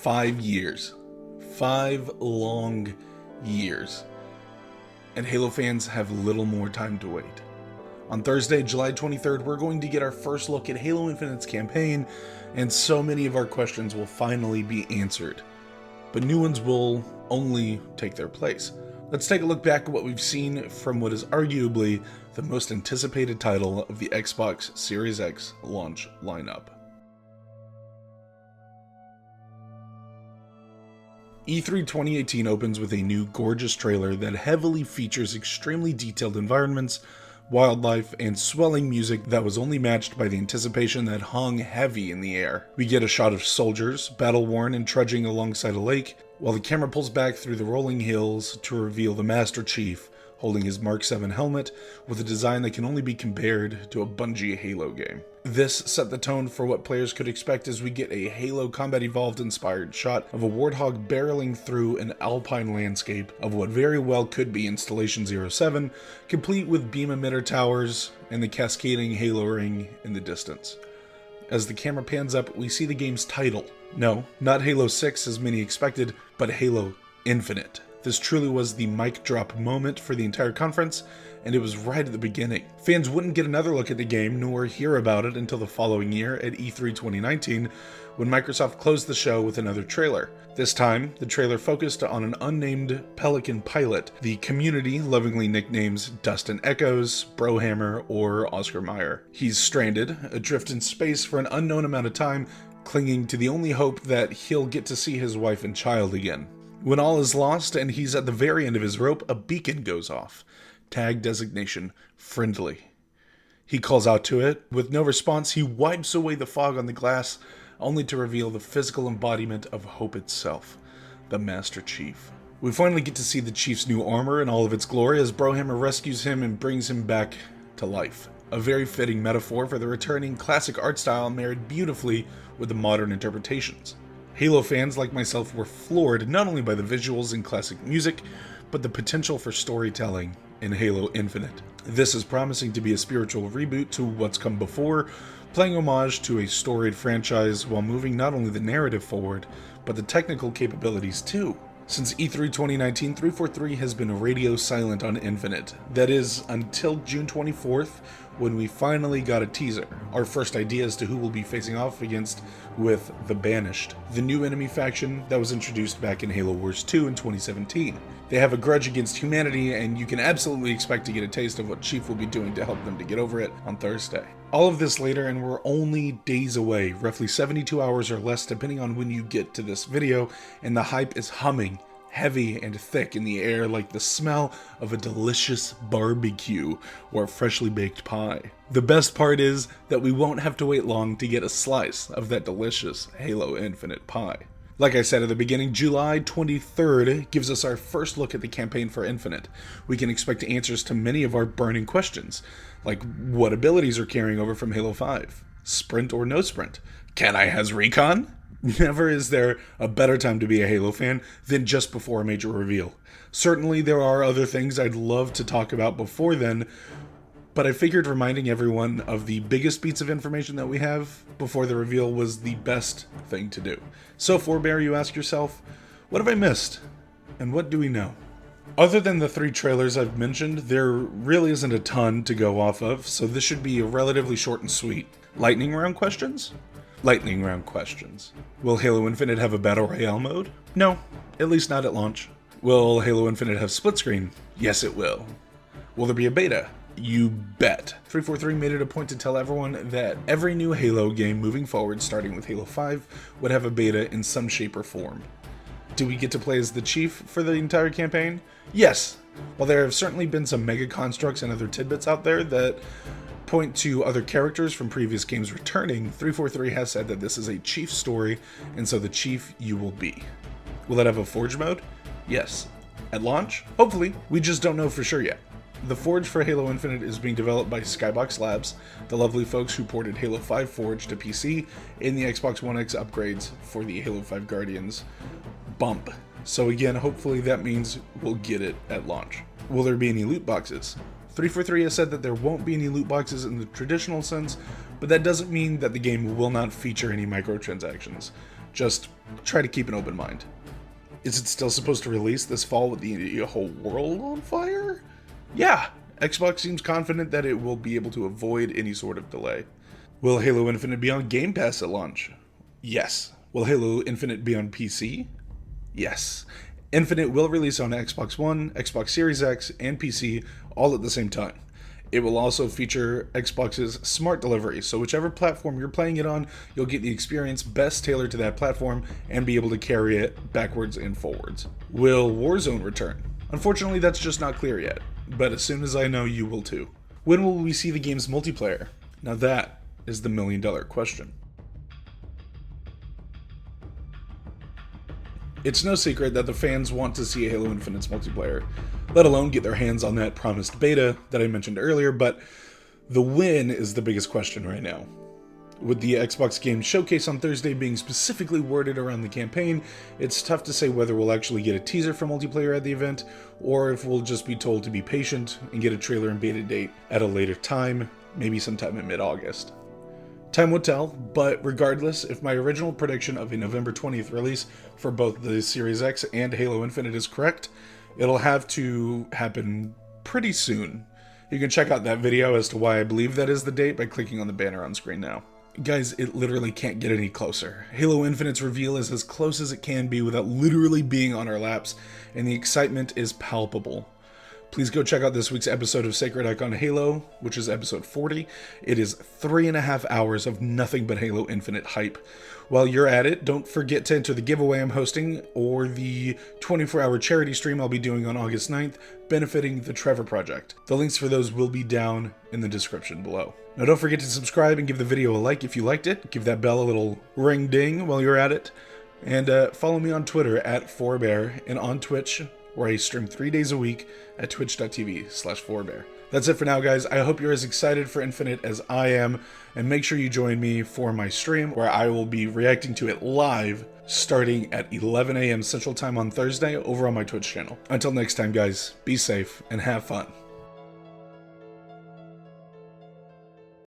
5 years. 5 long years. And Halo fans have little more time to wait. On Thursday, July 23rd, we're going to get our first look at Halo Infinite's campaign, and so many of our questions will finally be answered. But new ones will only take their place. Let's take a look back at what we've seen from what is arguably the most anticipated title of the Xbox Series X launch lineup. E3 2018 opens with a new gorgeous trailer that heavily features extremely detailed environments, wildlife, and swelling music that was only matched by the anticipation that hung heavy in the air. We get a shot of soldiers, battle-worn and trudging alongside a lake, while the camera pulls back through the rolling hills to reveal the Master Chief holding his Mark 7 helmet with a design that can only be compared to a Bungie Halo game. This set the tone for what players could expect as we get a Halo Combat Evolved inspired shot of a Warthog barreling through an alpine landscape of what very well could be Installation 07, complete with beam emitter towers and the cascading Halo ring in the distance. As the camera pans up, we see the game's title. No, not Halo 6 as many expected, but Halo Infinite. This truly was the mic drop moment for the entire conference, and it was right at the beginning. Fans wouldn't get another look at the game nor hear about it until the following year at E3 2019, when Microsoft closed the show with another trailer. This time, the trailer focused on an unnamed Pelican pilot the community lovingly nicknames Dustin Echoes, Brohammer, or Oscar Mayer. He's stranded, adrift in space for an unknown amount of time, clinging to the only hope that he'll get to see his wife and child again. When all is lost and he's at the very end of his rope, a beacon goes off. Tag designation, friendly. He calls out to it. With no response, he wipes away the fog on the glass, only to reveal the physical embodiment of hope itself, the Master Chief. We finally get to see the Chief's new armor in all of its glory as Brohammer rescues him and brings him back to life. A very fitting metaphor for the returning classic art style married beautifully with the modern interpretations. Halo fans like myself were floored not only by the visuals and classic music, but the potential for storytelling in Halo Infinite. This is promising to be a spiritual reboot to what's come before, playing homage to a storied franchise while moving not only the narrative forward, but the technical capabilities too. Since E3 2019, 343 has been radio silent on Infinite. That is, until June 24th, when we finally got a teaser. Our first idea as to who we'll be facing off against with the Banished, the new enemy faction that was introduced back in Halo Wars 2 in 2017. They have a grudge against humanity, and you can absolutely expect to get a taste of what Chief will be doing to help them to get over it on Thursday. All of this later, and we're only days away, roughly 72 hours or less depending on when you get to this video, and the hype is humming, heavy and thick in the air like the smell of a delicious barbecue or freshly baked pie. The best part is that we won't have to wait long to get a slice of that delicious Halo Infinite pie. Like I said at the beginning, July 23rd gives us our first look at the campaign for Infinite. We can expect answers to many of our burning questions, like what abilities are carrying over from Halo 5? Sprint or no sprint? Can I has recon? Never is there a better time to be a Halo fan than just before a major reveal. Certainly there are other things I'd love to talk about before then, but I figured reminding everyone of the biggest bits of information that we have before the reveal was the best thing to do. So Pfhorbear, you ask yourself, what have I missed? And what do we know? Other than the 3 trailers I've mentioned, there really isn't a ton to go off of, so this should be relatively short and sweet. Lightning round questions? Lightning round questions. Will Halo Infinite have a Battle Royale mode? No, at least not at launch. Will Halo Infinite have split screen? Yes, it will. Will there be a beta? You bet. 343 made it a point to tell everyone that every new Halo game moving forward, starting with Halo 5, would have a beta in some shape or form. Do we get to play as the Chief for the entire campaign? Yes. While there have certainly been some mega constructs and other tidbits out there that point to other characters from previous games returning, 343 has said that this is a Chief story, and so the Chief you will be. Will it have a Forge mode? Yes. At launch? Hopefully. We just don't know for sure yet. The Forge for Halo Infinite is being developed by Skybox Labs, the lovely folks who ported Halo 5 Forge to PC in the Xbox One X upgrades for the Halo 5 Guardians bump. So again, hopefully that means we'll get it at launch. Will there be any loot boxes? 343 has said that there won't be any loot boxes in the traditional sense, but that doesn't mean that the game will not feature any microtransactions. Just try to keep an open mind. Is it still supposed to release this fall with the whole world on fire? Yeah, Xbox seems confident that it will be able to avoid any sort of delay. Will Halo Infinite be on Game Pass at launch? Yes. Will Halo Infinite be on PC? Yes. Infinite will release on Xbox One, Xbox Series X, and PC all at the same time. It will also feature Xbox's Smart Delivery, so whichever platform you're playing it on, you'll get the experience best tailored to that platform and be able to carry it backwards and forwards. Will Warzone return? Unfortunately, that's just not clear yet, but as soon as I know, you will too. When will we see the game's multiplayer? Now that is the million-dollar question. It's no secret that the fans want to see Halo Infinite's multiplayer, let alone get their hands on that promised beta that I mentioned earlier, but the when is the biggest question right now. With the Xbox Game Showcase on Thursday being specifically worded around the campaign, it's tough to say whether we'll actually get a teaser for multiplayer at the event, or if we'll just be told to be patient and get a trailer and beta date at a later time, maybe sometime in mid-August. Time will tell, but regardless, if my original prediction of a November 20th release for both the Series X and Halo Infinite is correct, it'll have to happen pretty soon. You can check out that video as to why I believe that is the date by clicking on the banner on screen now. Guys, it literally can't get any closer. Halo Infinite's reveal is as close as it can be without literally being on our laps, and the excitement is palpable. Please go check out this week's episode of Sacred Icon Halo, which is episode 40. It is 3.5 hours of nothing but Halo Infinite hype. While you're at it, don't forget to enter the giveaway I'm hosting or the 24-hour charity stream I'll be doing on August 9th, benefiting the Trevor Project. The links for those will be down in the description below. Now don't forget to subscribe and give the video a like if you liked it. Give that bell a little ring ding while you're at it. And follow me on Twitter at Pfhorbear and on Twitch, where I stream 3 days a week at twitch.tv/Pfhorbear. That's it for now, guys. I hope you're as excited for Infinite as I am, and make sure you join me for my stream, where I will be reacting to it live starting at 11 a.m. Central Time on Thursday over on my Twitch channel. Until next time, guys, be safe and have fun.